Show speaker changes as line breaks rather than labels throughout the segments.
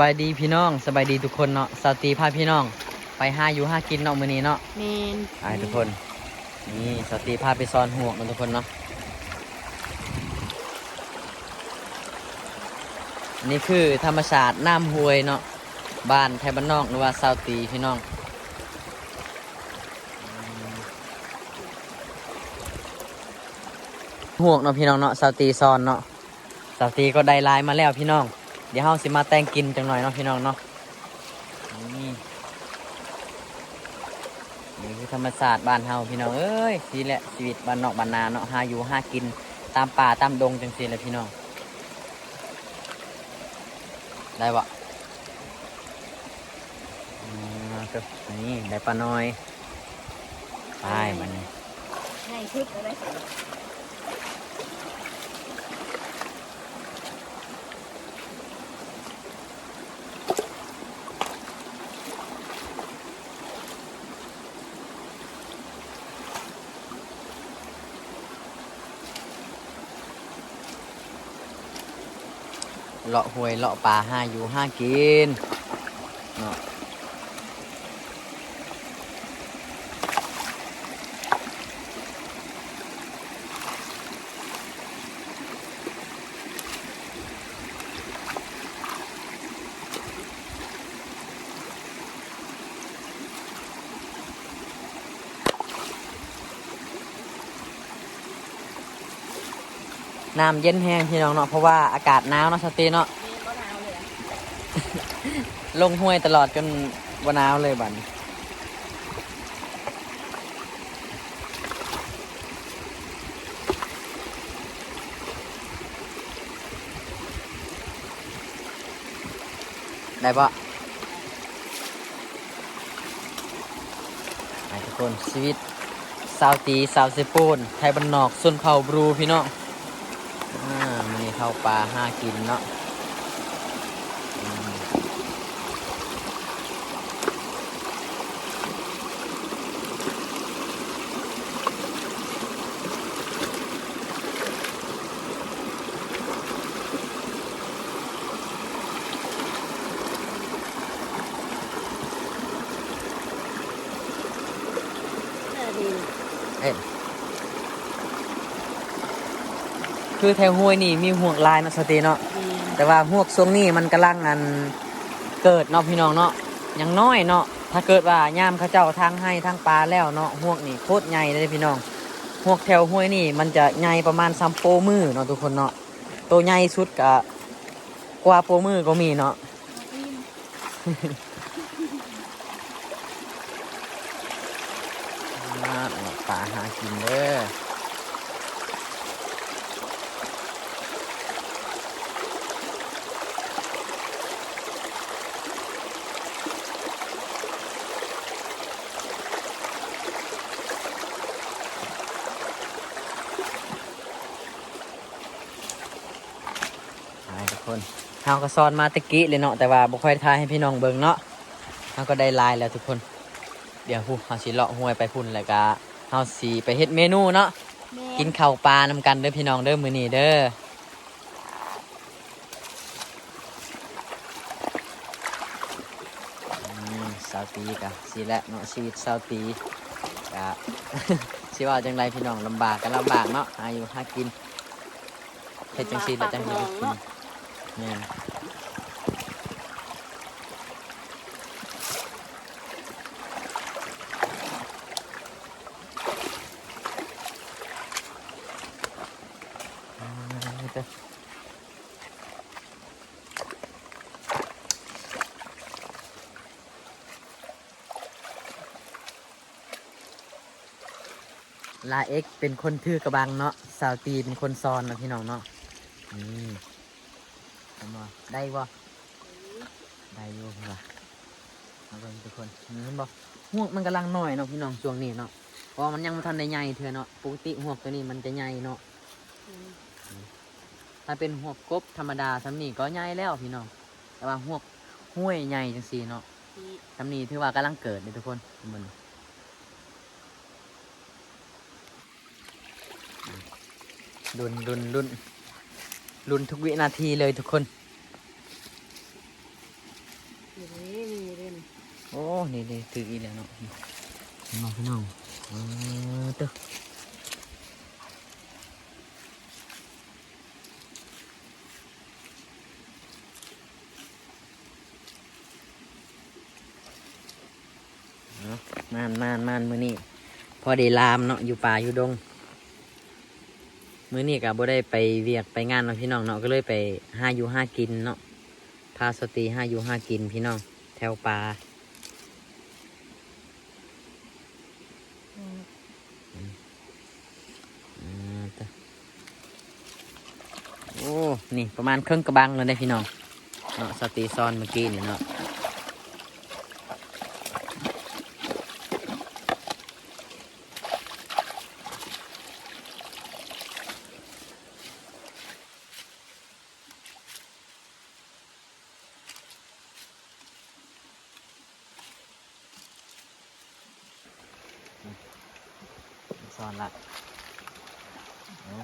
บายดีพี่น้องสบายดีทุกคนเนาะสาวตีพาพี่น้องไปหาอยู่หากินเนาะมื้อนี้เนาะ
เมน
ไปทุกคนนี่สาวตีพาไปซ่อนหวกมันทุกคนเนาะนี่คือธรรมชาติน้ำห้วยเนาะบ้านไทยบ้านนอกหรือว่าสาวตีพี่น้องหวกเนาะพี่น้องเนาะสาวตีซ่อนเนาะสาวตีก็ได้ลายมาแล้วพี่น้องเดี๋ยวเฮาสิมาแต่งกินจังหน่อยเนาะพี่น้องเนาะนี่นี่คือธรรมศาสตร์บ้านเฮาพี่น้องเอ้ยนี่แหละชีวิตบ้านนอกบ้านนาเนาะหาอยู่หากินตามป่าตามดงจังซี่แหละพี่น้องได้บ่ก็นี่ได้ปลาน้อยไปมัน
ในชุดอะไรสิ
เลาะห้วยเลาะป่าหาอยู่หากินเนาะน้ำเย็นแห้งพี่น้องเนาะเพราะว่าอากาศหนาวเนาะสตีเนาะ
เมนก็หนาวเลยอะ
ลงห้วยตลอดจนวันหนาวเลยบัดนี้ได้ปะไปทุกคนชีวิตสาวตีสาวเซปูนไทยบ้านนอกส่วนเผ่าบรูพี่น้องมันนี่เข้าป่าหากินเนาะอืม
ดี
เอ้ยคือแถวห้วยนี่มีห่วงลายเนาะสตีเนาะ
เมน
แต่ว่าพวกช่วงนี้มันกำลังเกิดเนาะพี่น้องเนาะยังน้อยเนาะถ้าเกิดว่าย่ามเขาเจ้าทางให้ทางปลาแล้วเนาะพวกนี่โคตรใหญ่เลยพี่น้องพวกแถวห้วยนี่มันจะใหญ่ประมาณ3 โปมือเนาะทุกคนเนาะตัวใหญ่สุดกว่าโปมือก็มีเนาะปลาหากินเด้อทุกคนเฮาก็ซ้อนมาตะกี้เลยเนาะแต่ว่าบ่ค่อยทายให้พี่น้องเบิ่งเนาะเฮาก็ได้ลายแล้วทุกคนเดี๋ยวเฮาสิเลาะห้วยไปพุ่นแล้วก็เฮาสิไปเฮ็ดเมนูเนาะ
เม
กิ
น
นข้าวปลานำกันเด้อพี่น้องเด้อมื้อนี้เด้อสาวตีกะสิแหละเนาะชีวิตสาวตีกะ สิว่าจังไรพี่น้องลำบากกันลำบากเนาะหาอยู่หากินเฮ็ดจังซี่แล้วจังสิได้กินแม่นลาเอ็กเป็นคนถือกระบังเนาะสาวตีเป็นคนซ้อนนะพี่น้องเนาะนี่เห็นบ่ได้บ่ได้อยู่พุ่นว่ะมาเบิ่งทุกคนนี่เห็นบ่ฮวกมันกำลังน้อยเนาะพี่น้องช่วงนี้เนาะเพราะว่ามันยังบ่ทันได้ใหญ่เทื่อเนาะปกติฮวกตัวนี้มันจะใหญ่เนาะถ้าเป็นฮวกกบธรรมดาสำนี้ก็ใหญ่แล้วพี่น้องแต่ว่าฮวกห้วยใหญ่จังซี่เนาะสำนี้ถือว่ากำลังเกิดเลยทุกคนมันลุ้นทุกวินาทีเลยทุกคน
นี่มีเรื่อง
โอ้นี่นี่ถืออีแล้วเนาะมาพี่น้องเด้อมานมื้อนี้พอได้ลามเนาะอยู่ป่าอยู่ดงมื้อนี้ก็บ่ได้ไปเวียกไปงานเนาะพี่น้องเนาะก็เลยไปหาอยู่หากินเนาะพาสตรีหาอยู่หากินพี่น้องแถวป่าจ้ะโอ้นี่ประมาณครึ่งกระบังเลยได้พี่น้องเนาะสตรีซ้อนเมื่อกี้นี่เนาะซ้อนละเอา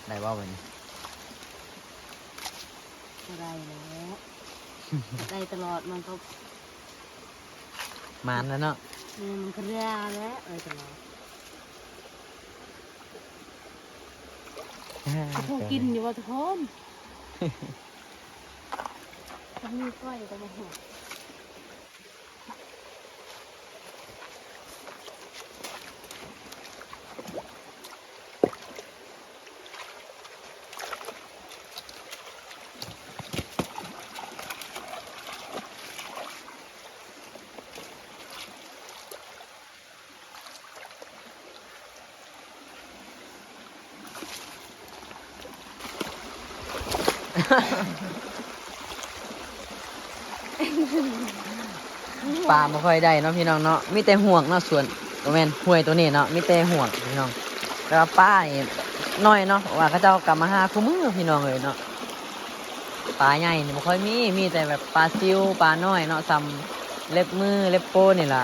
ได้ว่าวันนี้
อะไรแล้วได้ตลอดมันก็
มานแล้วเนาะ
มันก็เรือแล้วตลอดพอกินอยู่ว่าทุกคนจะมีก้อยก็มาหัว
ปลาไม่ค่อยได้เนาะพี่น้องเนาะมีแต่ห่วงเนาะส่วนโอแมนห้วยตัวนี้เนาะมีแต่ห่วงพี่น้องแต่ว่าปลานี่น้อยเนาะว่าเขาเจ้ากลับมาหาคู่มือพี่น้องเลยเนาะปลาใหญ่นี่ไม่ค่อยมีแต่แบบปลาซิวปลาน้อยเนาะซ้ำเล็บมือเล็บโป้นี่ล่ะ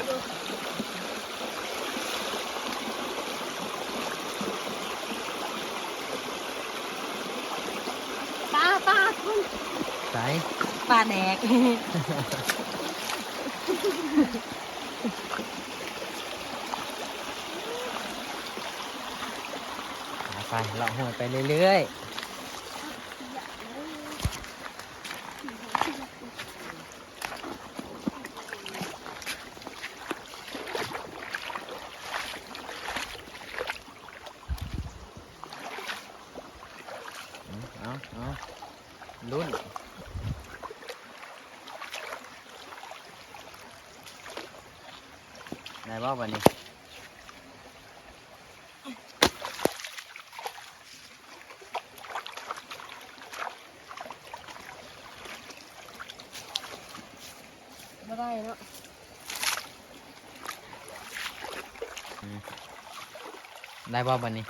ปลาคุณ
ใส่
ปลาแดก
ไปเลาะห้วยไปเรื่อยๆเอาลุ้นได้บ่วันนี้
ไม่ได้เนาะ
ได้บ่วันนี้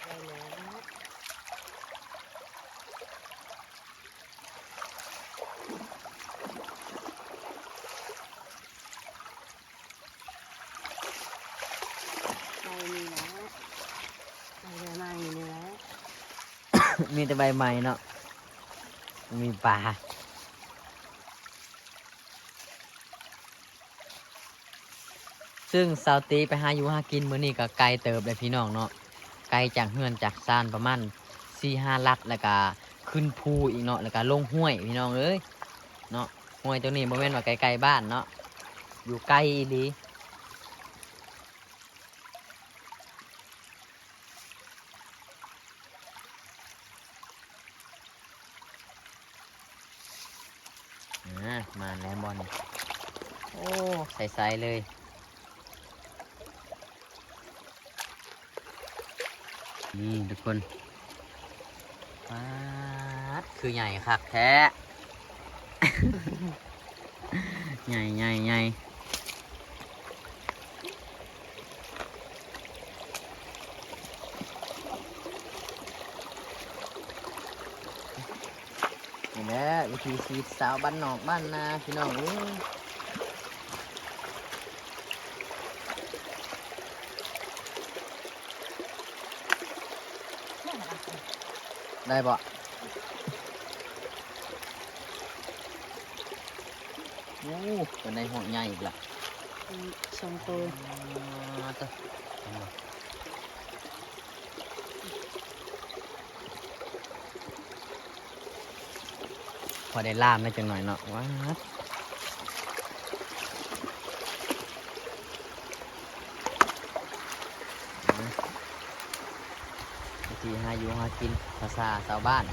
ได้แล้วได้มีแล้วได้มาอยู่นี่แล้ว
มีแต่ใบไม้เนาะมีปลาซึ่งซาวตีไปหาอยู่หากินมื้อนี้ก็ไกลเติบเลยพี่น้องเนาะไกลจากเฮือนจากซ่านประมาณ4-5 ลักแล้วก็ขึ้นภูอีกเนาะแล้วก็ลงห้วยพี่น้องเอ้ยเนาะห้วยตัวนี้บ่แม่นว่าไกลๆบ้านเนาะอยู่ไกลอีหลีมาแล้วบอลโอ้ใสๆเลยนี่ทุกคนป๊าดคือใหญ่คักแท้ ใหญ่ แหละวิธีชีวิตสาวบ้านนอกบ้านนาพี่น้องเอ้ยได้บ่โอ้เป็นในห้องใหญ่อีกละ
สองตัว
จ้ะพอได้ล่ามได้จังหน่อยเนาะว้าดวิธีหาอยู่หากินภาษาชาวบ้าน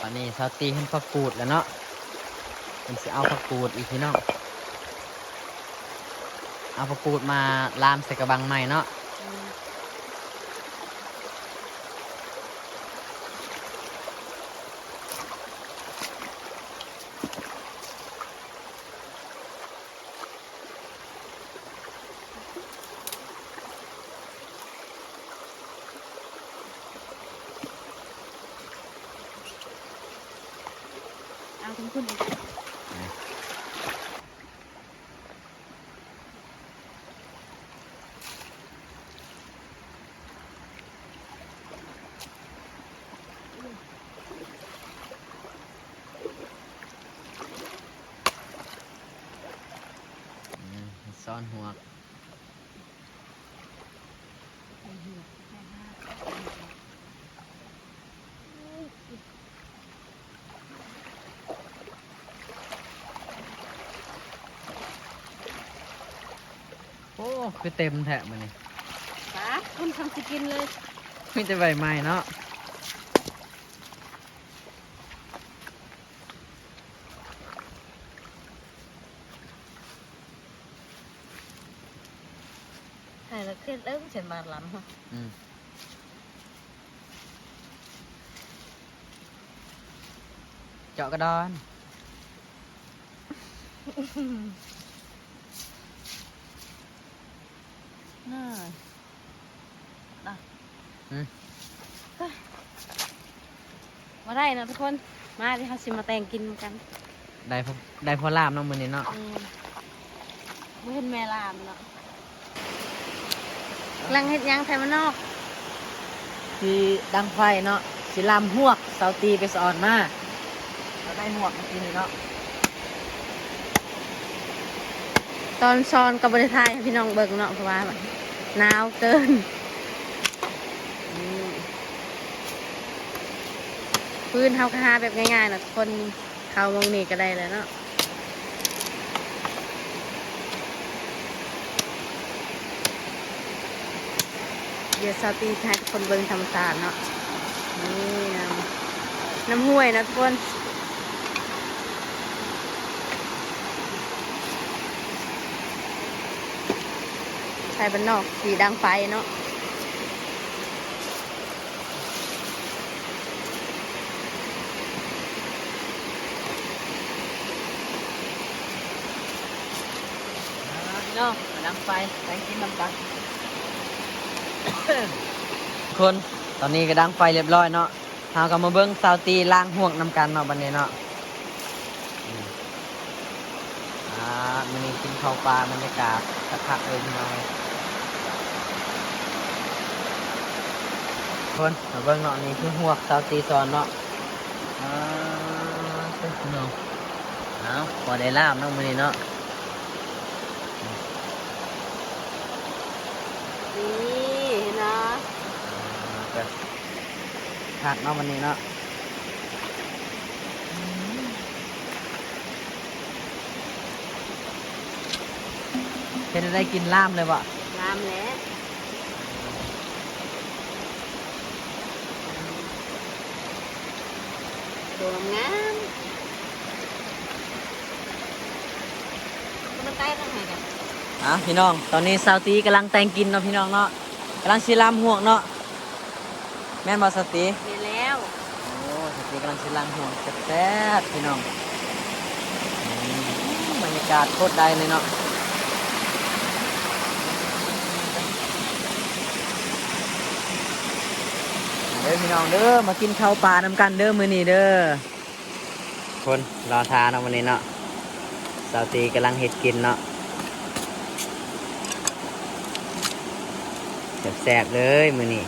ตอนนี้ชาวตีเห็นผักกูดแล้วเนาะมันจะเอาผักกูดอีกพี่น้องเอาผักกูดมาลามใส่กระบังใหม่เนาะ
เอาทั้งคุณอีก
ซ่อนหัวโอ้คือเต็มแทะมันนี่
ป้าคุณทำสิกินเลย
มีแต่ใบไม้เนาะ
ใช่แล้วเครียดแล้วเฉียนบาดหลังฮะ
อืมเจาะกระดอน
น่าน่ะ
อืม
มาได้นะทุกคนมาที่เขาสิมาแต่งกินกัน
ได้พอลามเนาะมื้อนี้เนาะ
ไม่เห็นแม่ลามเนาะลังเฮ็ดหยังไทยมันนอก
ที่ดังไฟเนาะสิลามหวกเสาตีไปสอนมาแล้วได้หวกเมื่อกี้นี่เนาะ
ตอนซอนกับบริไทยให้พี่น้องเบิ่งเนาะเพราะว่ามันหนาวเกินพื้นเฮาคาแบบง่ายๆนะคนเขามองนี่ก็ได้เลยเนาะเดี๋ยวซาตีให้ทุกคนเบิ่งธรรมชาติเนาะนี่น้ำห้วยนะทุกคนใช้บ้านนอกสีดังไฟเนาะ
เนาะมาดังไฟแสงกินน้ำกัน คนตอนนี้ก็ดังไฟเรียบร้อยเนาะเราก็มาเบิ้งเสาตีล้างห่วงน้ำกันเนาะบันนี้เนาะมันนี่กินข้าวปลาบรรยากาศคักๆเลยพี่น้องคนมาเบิ้งเนาะนี่คือห่วงเสาตีซอนเนาะพี่น้องเอาพอได้ลาบเนาะมันนี่เนาะ
นี่เนาะ
ผักเนาะวันนี้เนาะเป็นอะไรกินล่ามเลยวะ
งามแล้ว ตัวงามมันใกล้กันไหนกัน
พี่น้องตอนนี้สาวตีกำลังแต่งกินเนาะพี่น้องเนาะกำลังชิลามห่วงเนาะแม่นบอสาวตี
เห็นแล้ว
โอ้สาวตีกำลังชิลามห่วงแซ่บๆพี่น้องบรรยากาศโคตรได้เลยเนาะเด้อพี่น้องเด้อมากินข้าวปลาน้ำกันเด้อมื้อนี้เด้อคนรอทานเนาะวันนี้เนาะสาวตีกำลังเฮ็ดกินเนาะแซ่บๆเลยมื้อนี้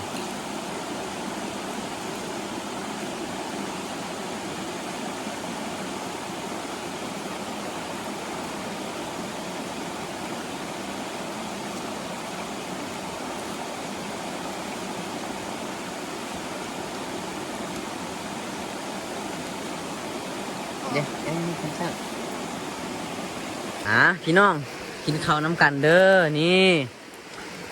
เดี๋ยวคุณช่างพี่น้องกินข้าวน้ำกันเด้อนี่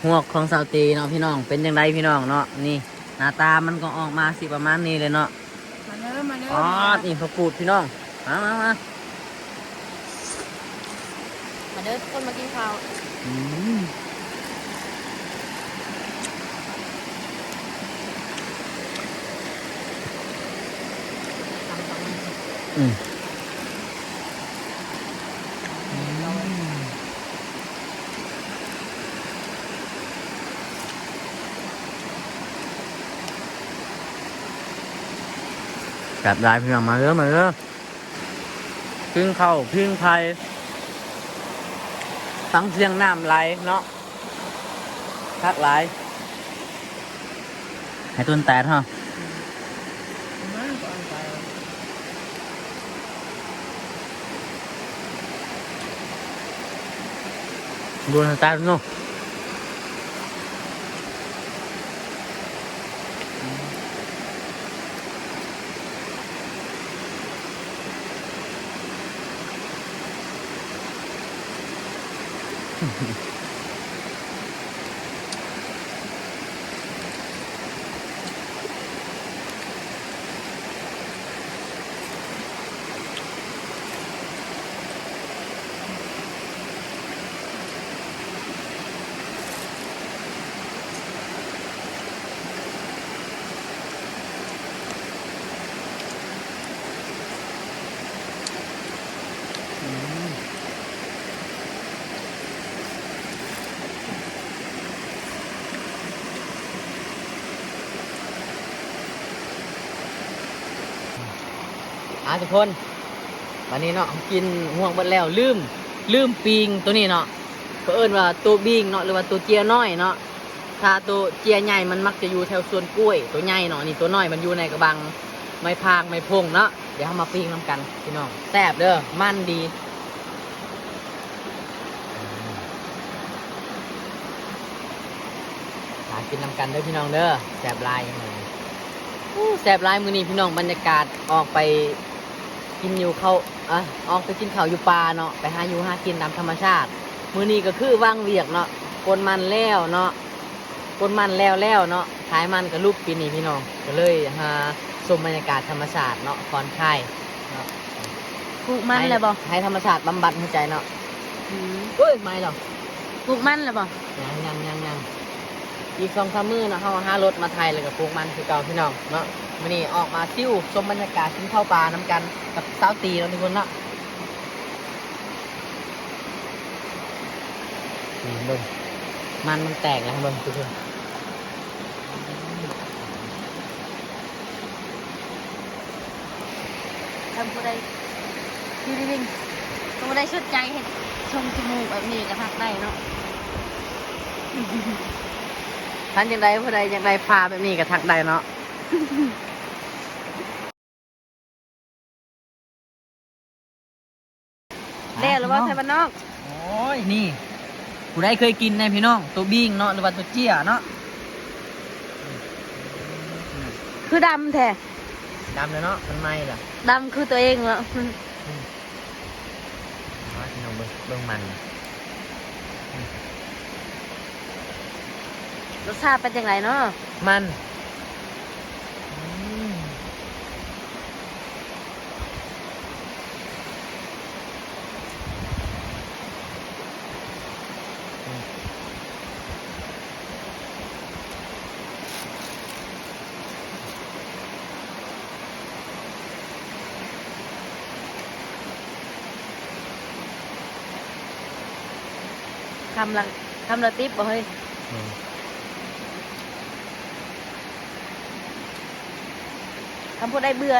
หวกของสาวตีเนาะพี่น้องเป็นยังไงพี่น้องเนาะนี่หน้าตามันก็ออกมาสิประมาณนี้เลยเนาะ
มาเด้อมาเด้อ
อ๋อนี่ผักกูดพี่น้องมา
มาเด้อทุกคนมากินข้าว
อืมอืมแบบได้พี่น้องมาเด้อพึ่งเข้าพึ่งไทยฟังเสียงน้ำไหลเนาะคักไหลให้ต้นแตดฮะดูต้นแตดเนาะทุกคนวันนี้เนาะกินห่วงหมดแล้วลืมปิงตัวนี้เนาะก็เอิ้นว่าตัวบิงเนาะหรือว่าตัวเจียน้อยเนาะถ้าตัวเจียใหญ่มันมักจะอยู่แถวสวนกล้วยตัวใหญ่เนาะนี่ตัวน้อยมันอยู่ในกระบังไม้พางไม้พงเนาะเดี๋ยวเรามาปิ้งน้ำกันพี่น้องแซ่บเด้อมันดีหากินน้ำกันเด้อพี่น้องเด้อแซ่บลายแซ่บลายมื้อนี้พี่น้องบรรยากาศออกไปกินอยู่เขาออกไปกินข้าวอยู่ป่าเนาะไปหาอยู่หากินตามธรรมชาติมื้อนี้ก็คือว่างเวียกเนาะกนมันแล้วเนาะกนมันแล้วเนาะขายมันกับลูกปีนี้พี่น้องก็เลยหาชมบรรยากาศธรรมชาติเนาะผ่อนคลายเนาะ
ปลูกมันเลยบ่
ให้ธรรมชาติบำบัดหัวใจเนาะเฮ้ยไม่หรอก
ปลูกมันเลยบ่
ยังอีก2-3 มื้อเนาะเฮาหารถมาไทยเลยกับปลูกมันคือเก่าพี่น้องเนาะมื้อนี้ออกมาซิ่วชมบรรยากาศกินข้าวปลาน้ำกันกับสาวตีเนาะทุกคนเนาะนี่เบิ่งมันแตกแล้วเบิ่งทุกคน
ทำผู้ใดที่วิ่งผู้ใดชุดใจเห็นชมจมูกแบบนี้ก็ทักได้เนาะ
ท่านยังไดผู้ใดยังไดพาแบบนี้ก็ทักได้เนาะ
เด้หรือว่าไทยบ้านนอก
โอ้ยนี่ผู้ใดเคยกินในพี่น้องตัวบิ้งเนาะหรือว่าตัวเจี้ยเนาะ
คือดำแท้
ดำเลยเนาะมันไหม้เหรอ
ดำคือตัวเองเหรอ
พี่น้องเบิ่งมัน
รสชาติเป็นยังไงเนาะ
มัน
คำละติ๊บบ่เฮ้ย
อืม
คำพูดได้เบื่อ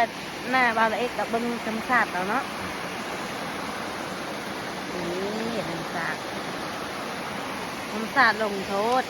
หน้าบาวละเอ็กกับเบิ้งธรรมชาติเราเนาะนี่ธรรมชาติลงโทษ